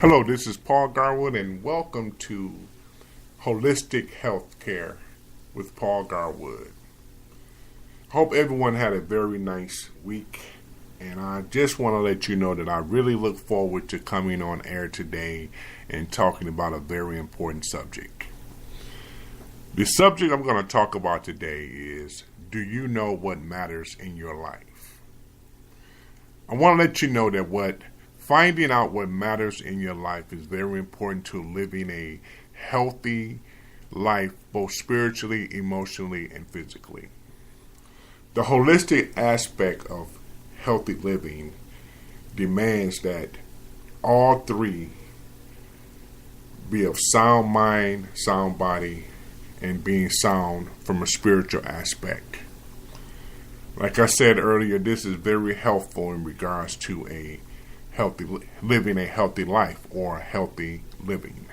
Hello, this is Paul Garwood, and welcome to Holistic Healthcare with Paul Garwood. Hope everyone had a very nice week, and I just want to let you know that I really look forward to coming on air today and talking about a very important subject. The subject I'm going to talk about today is, do you know what matters in your life? I want to let you know that finding out what matters in your life is very important to living a healthy life, both spiritually, emotionally, and physically. The holistic aspect of healthy living demands that all three be of sound mind, sound body, and being sound from a spiritual aspect. Like I said earlier, this is very helpful in regards to living a healthy life or healthy living.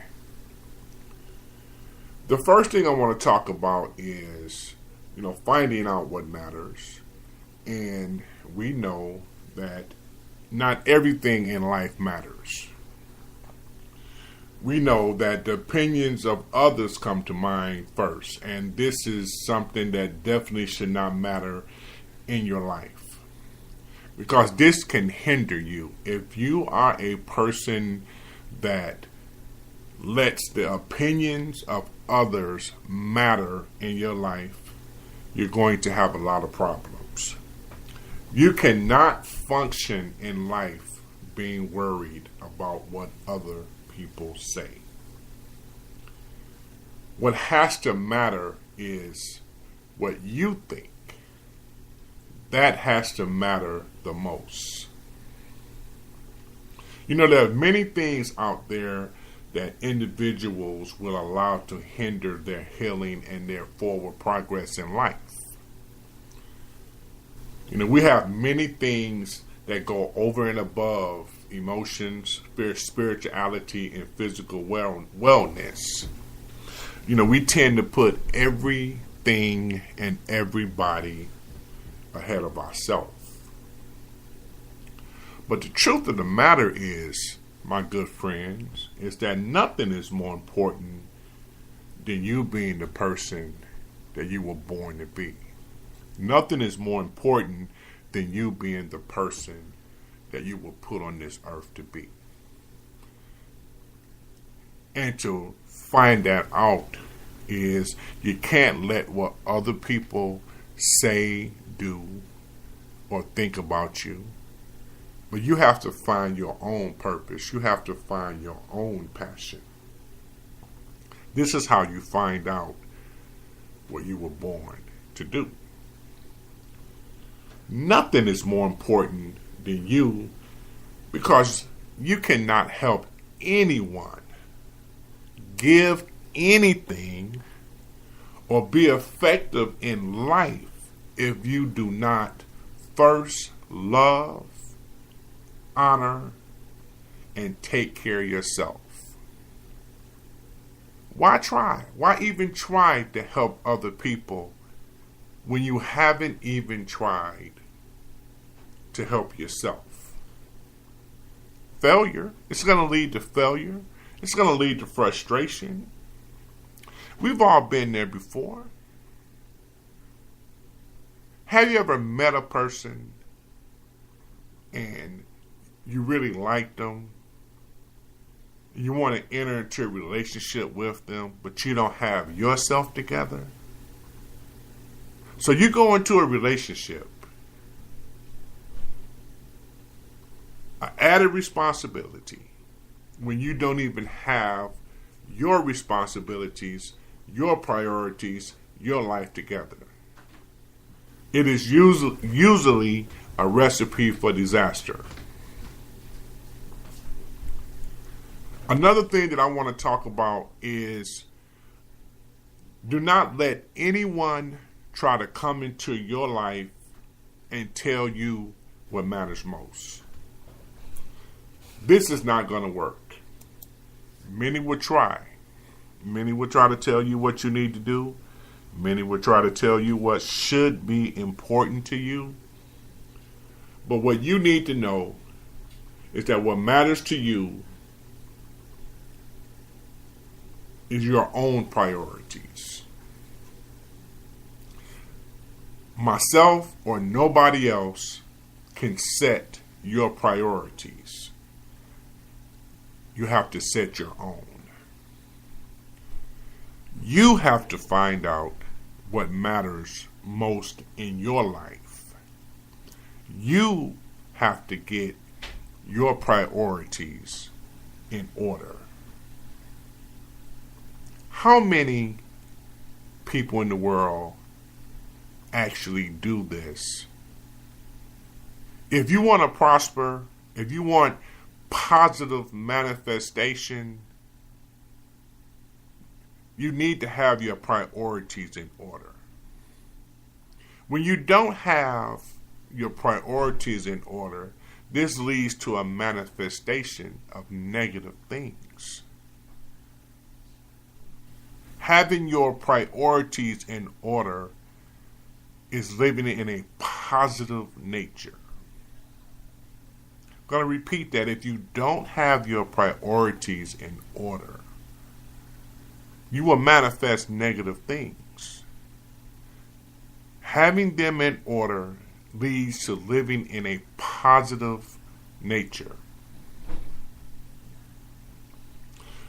The first thing I want to talk about is, finding out what matters. And we know that not everything in life matters. We know that the opinions of others come to mind first, and this is something that definitely should not matter in your life. Because this can hinder you. If you are a person that lets the opinions of others matter in your life, you're going to have a lot of problems. You cannot function in life being worried about what other people say. What has to matter is what you think. That has to matter the most. There are many things out there that individuals will allow to hinder their healing and their forward progress in life. We have many things that go over and above emotions, spirituality, and physical wellness. We tend to put everything and everybody ahead of ourselves. But the truth of the matter is, my good friends, is that nothing is more important than you being the person that you were born to be. Nothing is more important than you being the person that you were put on this earth to be. And to find that out is you can't let what other people say, do, or think about you. But you have to find your own purpose. You have to find your own passion. This is how you find out what you were born to do. Nothing is more important than you, because you cannot help anyone give anything or be effective in life if you do not first love, honor, and take care of yourself. Why try? Why even try to help other people when you haven't even tried to help yourself? Failure. It's going to lead to failure. It's going to lead to frustration. We've all been there before. Have you ever met a person and you really like them? You want to enter into a relationship with them, but you don't have yourself together? So you go into a relationship, an added responsibility, when you don't even have your responsibilities, your priorities, your life together. It is usually a recipe for disaster. Another thing that I want to talk about is, do not let anyone try to come into your life and tell you what matters most. This is not going to work. Many will try. Many will try to tell you what you need to do. Many will try to tell you what should be important to you. But what you need to know is that what matters to you is your own priorities. Myself or nobody else can set your priorities. You have to set your own. You have to find out what matters most in your life. You have to get your priorities in order. How many people in the world actually do this? If you want to prosper, if you want positive manifestation, you need to have your priorities in order. When you don't have your priorities in order, this leads to a manifestation of negative things. Having your priorities in order is living in a positive nature. I'm going to repeat that. If you don't have your priorities in order, you will manifest negative things. Having them in order leads to living in a positive nature.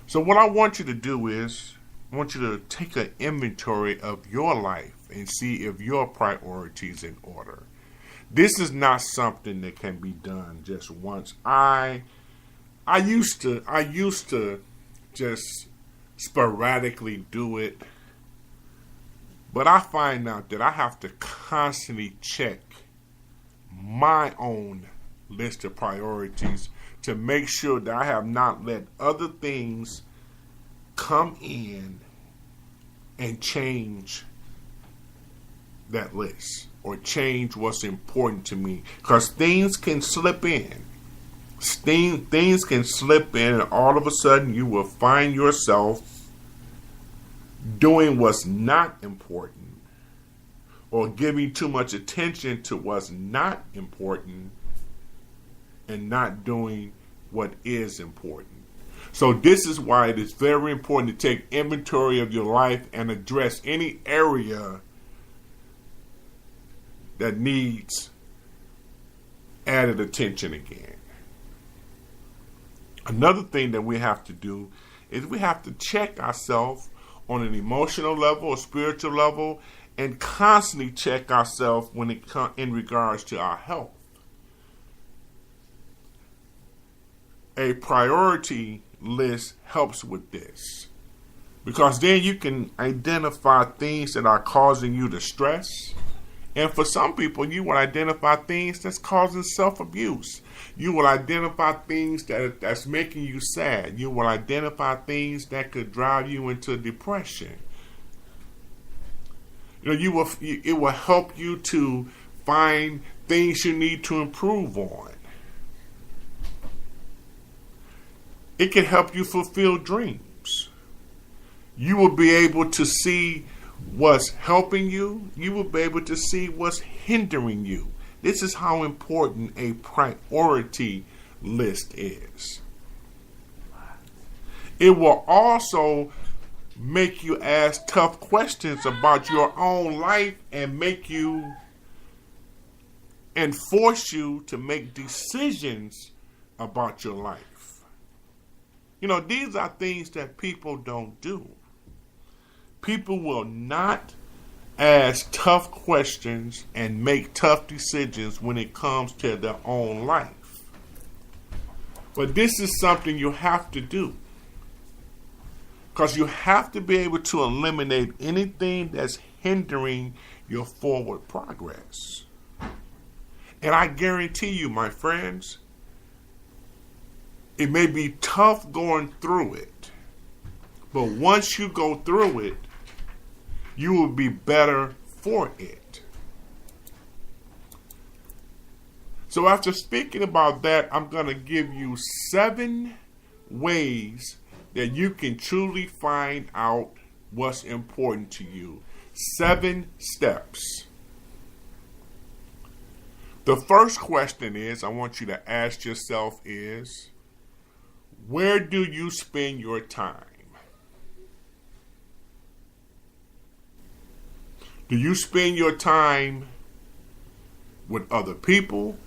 So what I want you to do is, I want you to take an inventory of your life and see if your priorities in order. This is not something that can be done just once. I used to just sporadically do it, but I find out that I have to constantly check my own list of priorities to make sure that I have not let other things come in and change that list or change what's important to me, because things can slip in. Things can slip in, and all of a sudden you will find yourself doing what's not important or giving too much attention to what's not important and not doing what is important. So this is why it is very important to take inventory of your life and address any area that needs added attention again. Another thing that we have to do is we have to check ourselves on an emotional level or spiritual level, and constantly check ourselves when it in regards to our health. A priority list helps with this, because then you can identify things that are causing you to stress. And for some people, you will identify things that's causing self-abuse. You will identify things that's making you sad. You will identify things that could drive you into depression. It will help you to find things you need to improve on. It can help you fulfill dreams. You will be able to see what's helping you. You will be able to see what's hindering you. This is how important a priority list is. It will also make you ask tough questions about your own life and force you to make decisions about your life. These are things that people don't do. People will not ask tough questions and make tough decisions when it comes to their own life. But this is something you have to do, because you have to be able to eliminate anything that's hindering your forward progress. And I guarantee you, my friends, it may be tough going through it, but once you go through it, you will be better for it. So after speaking about that, I'm going to give you 7 ways that you can truly find out what's important to you. 7 steps. The first question I want you to ask yourself is, where do you spend your time? Do you spend your time with other people?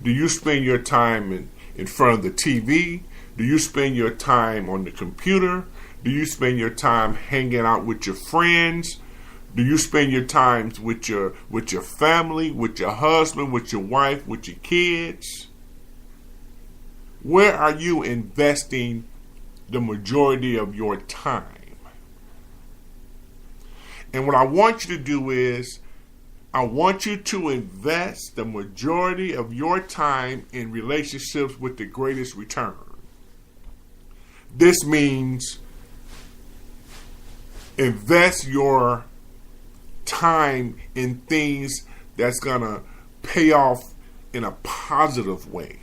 Do you spend your time in front of the TV? Do you spend your time on the computer? Do you spend your time hanging out with your friends? Do you spend your time with your family, with your husband, with your wife, with your kids? Where are you investing the majority of your time? And what I want you to do is, I want you to invest the majority of your time in relationships with the greatest return. This means invest your time in things that's going to pay off in a positive way.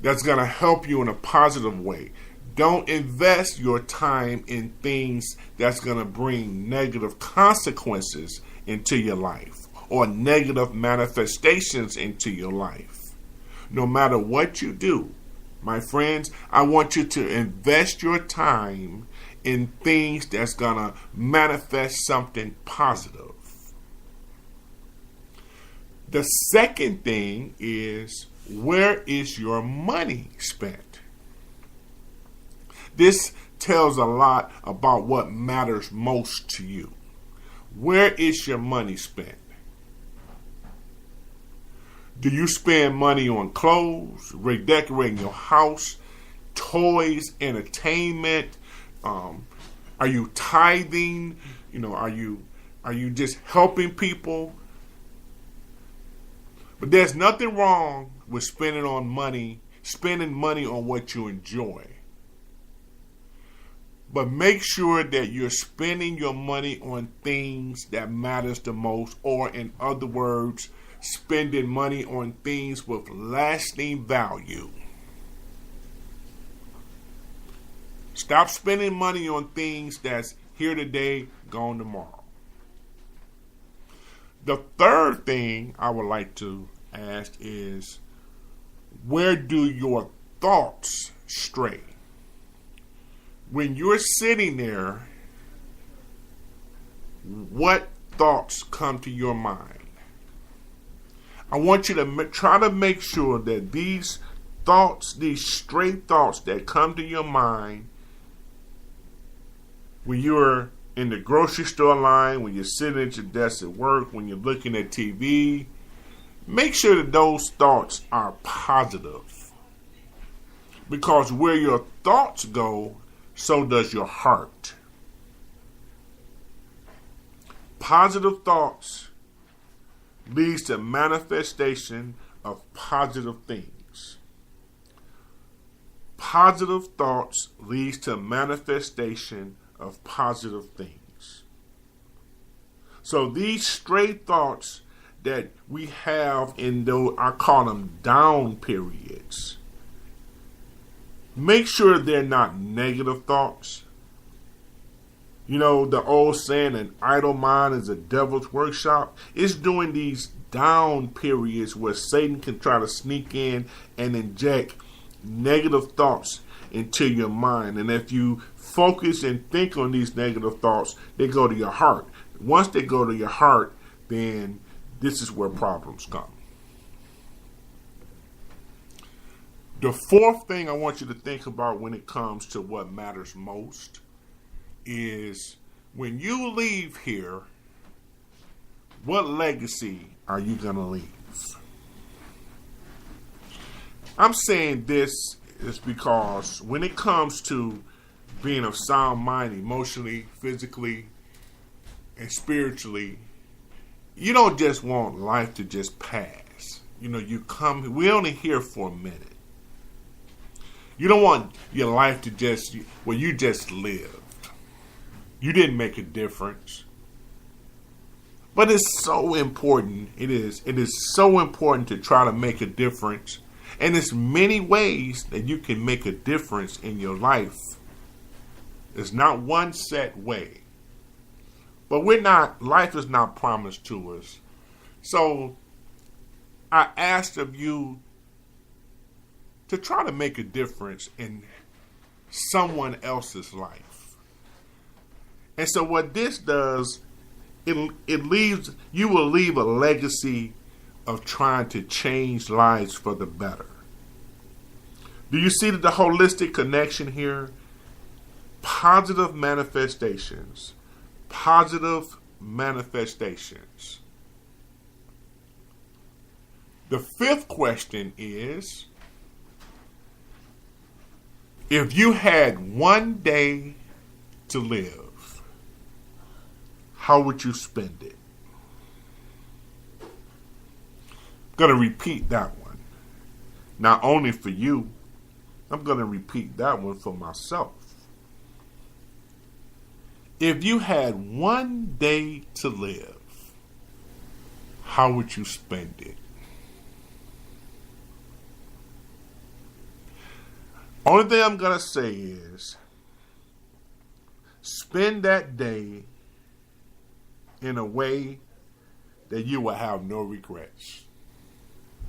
That's going to help you in a positive way. Don't invest your time in things that's going to bring negative consequences into your life or negative manifestations into your life. No matter what you do, my friends, I want you to invest your time in things that's going to manifest something positive. The second thing is, where is your money spent? This tells a lot about what matters most to you. Where is your money spent? Do you spend money on clothes, redecorating your house, toys, entertainment? Are you tithing? Are you just helping people? But there's nothing wrong with spending money on what you enjoy. But make sure that you're spending your money on things that matters the most, or in other words, spending money on things with lasting value. Stop spending money on things that's here today, gone tomorrow. The third thing I would like to ask is, where do your thoughts stray? When you're sitting there, what thoughts come to your mind? I want you to try to make sure that these thoughts, these stray thoughts that come to your mind when you're in the grocery store line, when you're sitting at your desk at work, when you're looking at TV, make sure that those thoughts are positive. Because where your thoughts go, so does your heart. Positive thoughts leads to manifestation of positive things. Positive thoughts leads to manifestation of positive things. So these stray thoughts that we have in those, I call them down periods, make sure they're not negative thoughts. The old saying, an idle mind is a devil's workshop. It's during these down periods where Satan can try to sneak in and inject negative thoughts into your mind. And if you focus and think on these negative thoughts, they go to your heart. Once they go to your heart, then this is where problems come. The fourth thing I want you to think about when it comes to what matters most is, when you leave here, what legacy are you going to leave? I'm saying this is because when it comes to being of sound mind emotionally, physically, and spiritually, you don't just want life to just pass. We only here for a minute. You don't want your life to just, you just lived. You didn't make a difference. But it's so important. It is so important to try to make a difference. And there's many ways that you can make a difference in your life. There's not one set way. But life is not promised to us. So I asked of you to try to make a difference in someone else's life. And so what this does, it leaves, you will leave a legacy of trying to change lives for the better. Do you see the holistic connection here? Positive manifestations. Positive manifestations. The fifth question is, if you had one day to live, how would you spend it? I'm going to repeat that one. Not only for you, I'm going to repeat that one for myself. If you had one day to live, how would you spend it? Only thing I'm going to say is, spend that day in a way that you will have no regrets.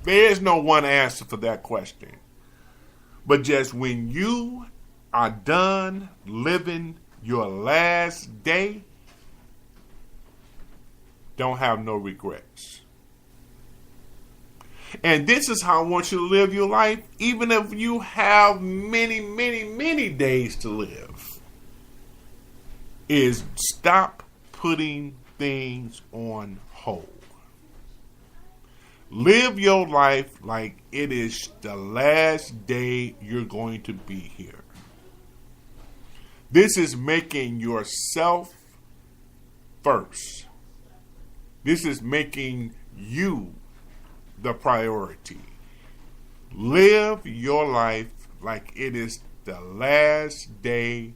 There is no one answer for that question. But just when you are done living your last day, don't have no regrets. And this is how I want you to live your life, even if you have many, many, many days to live, is stop putting things on hold. Live your life like it is the last day you're going to be here. This is making yourself first. This is making you the priority. Live your life like it is the last day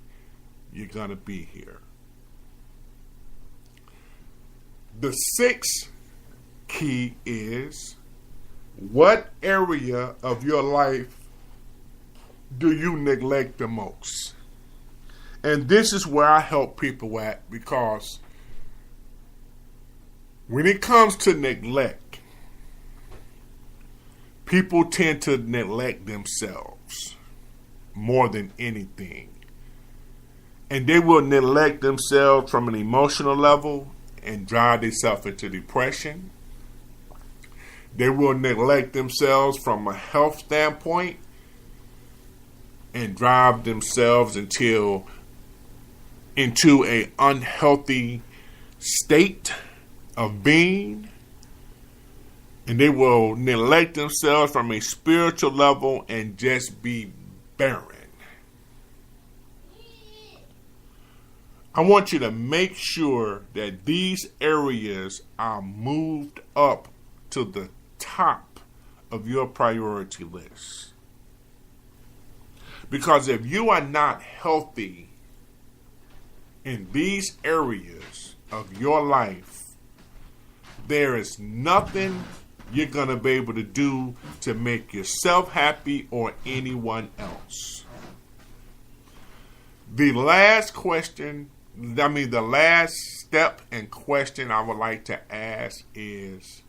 you're going to be here. The sixth key is, what area of your life do you neglect the most? And this is where I help people at, because when it comes to neglect, people tend to neglect themselves more than anything. And they will neglect themselves from an emotional level and drive themselves into depression. They will neglect themselves from a health standpoint and drive themselves into an unhealthy state of being. And they will neglect themselves from a spiritual level and just be barren. I want you to make sure that these areas are moved up to the top of your priority list. Because if you are not healthy in these areas of your life, there is nothing you're going to be able to do to make yourself happy or anyone else. The last step and question I would like to ask is,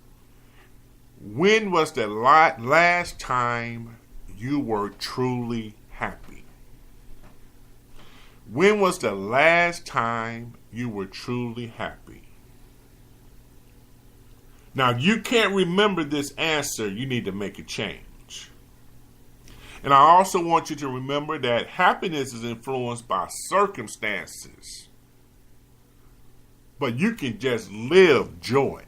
when was the last time you were truly happy? When was the last time you were truly happy? Now, if you can't remember this answer, you need to make a change. And I also want you to remember that happiness is influenced by circumstances. But you can just live joy.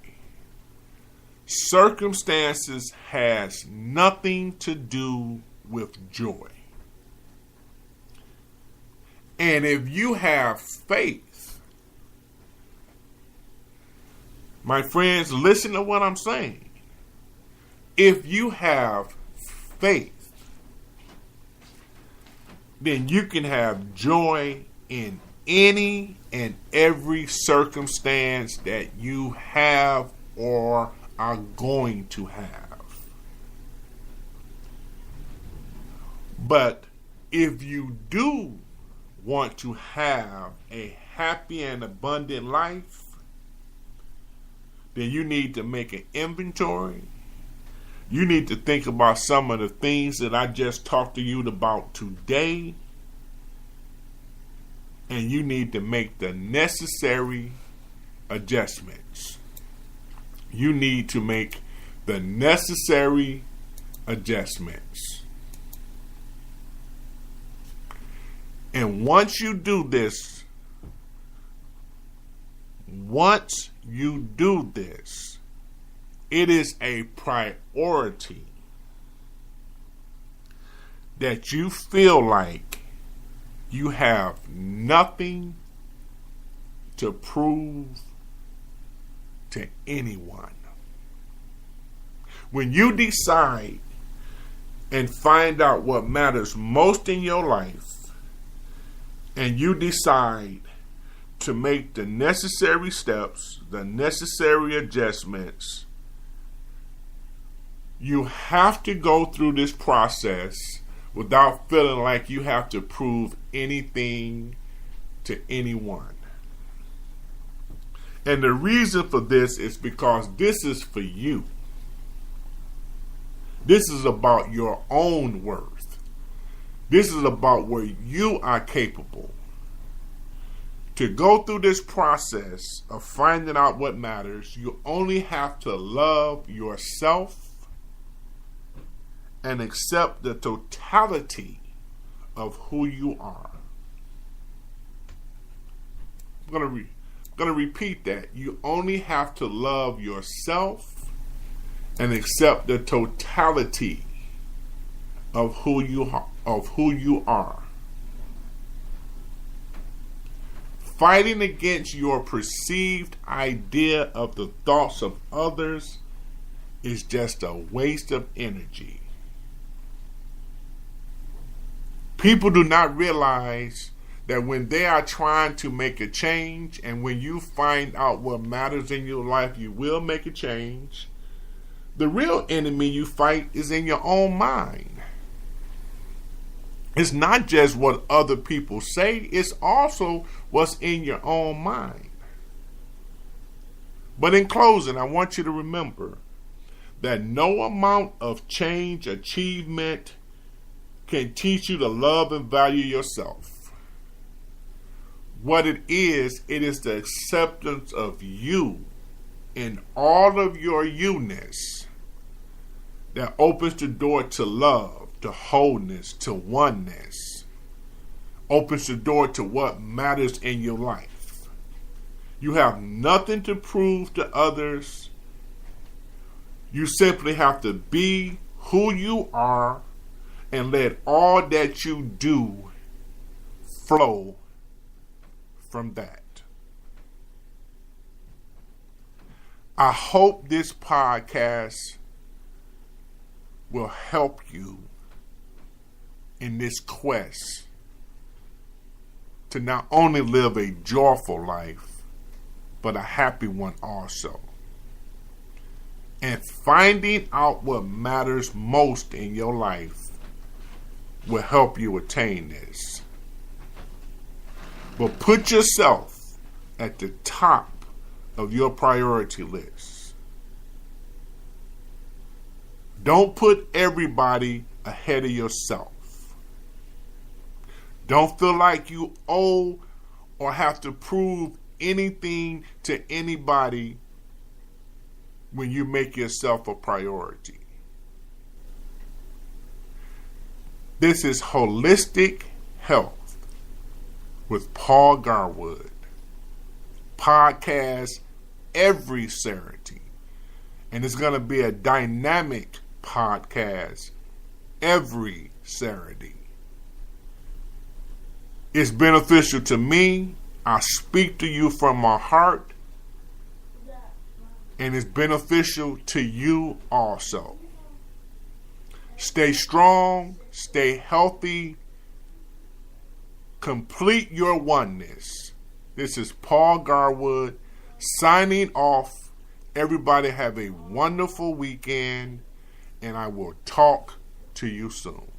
Circumstances has nothing to do with joy. And if you have faith, my friends, listen to what I'm saying. If you have faith, then you can have joy in any and every circumstance that you have or are going to have. But if you do want to have a happy and abundant life, then you need to make an inventory. You need to think about some of the things that I just talked to you about today. and you need to make the necessary adjustments. You need to make the necessary adjustments. And once you do this, it is a priority that you feel like you have nothing to prove to anyone. When you decide and find out what matters most in your life, and you decide to make the necessary steps, the necessary adjustments, you have to go through this process without feeling like you have to prove anything to anyone. And the reason for this is because this is for you. This is about your own worth. This is about where you are capable. To go through this process of finding out what matters, you only have to love yourself and accept the totality of who you are. I'm going to repeat that. You only have to love yourself and accept the totality of who you are. Fighting against your perceived idea of the thoughts of others is just a waste of energy. People do not realize that when they are trying to make a change, and when you find out what matters in your life, you will make a change. The real enemy you fight is in your own mind. It's not just what other people say, it's also what's in your own mind. But in closing, I want you to remember that no amount of change, achievement can teach you to love and value yourself. What it is the acceptance of you in all of your you-ness that opens the door to love, to wholeness, to oneness. Opens the door to what matters in your life. You have nothing to prove to others. You simply have to be who you are and let all that you do flow from that. I hope this podcast will help you in this quest to not only live a joyful life, but a happy one also. And finding out what matters most in your life will help you attain this. But put yourself at the top of your priority list. Don't put everybody ahead of yourself. Don't feel like you owe or have to prove anything to anybody when you make yourself a priority. This is Holistic Health with Paul Garwood. Podcast every Saturday. And it's going to be a dynamic podcast every Saturday. It's beneficial to me. I speak to you from my heart. And it's beneficial to you also. Stay strong, stay healthy, complete your oneness. This is Paul Garwood signing off. Everybody have a wonderful weekend, and I will talk to you soon.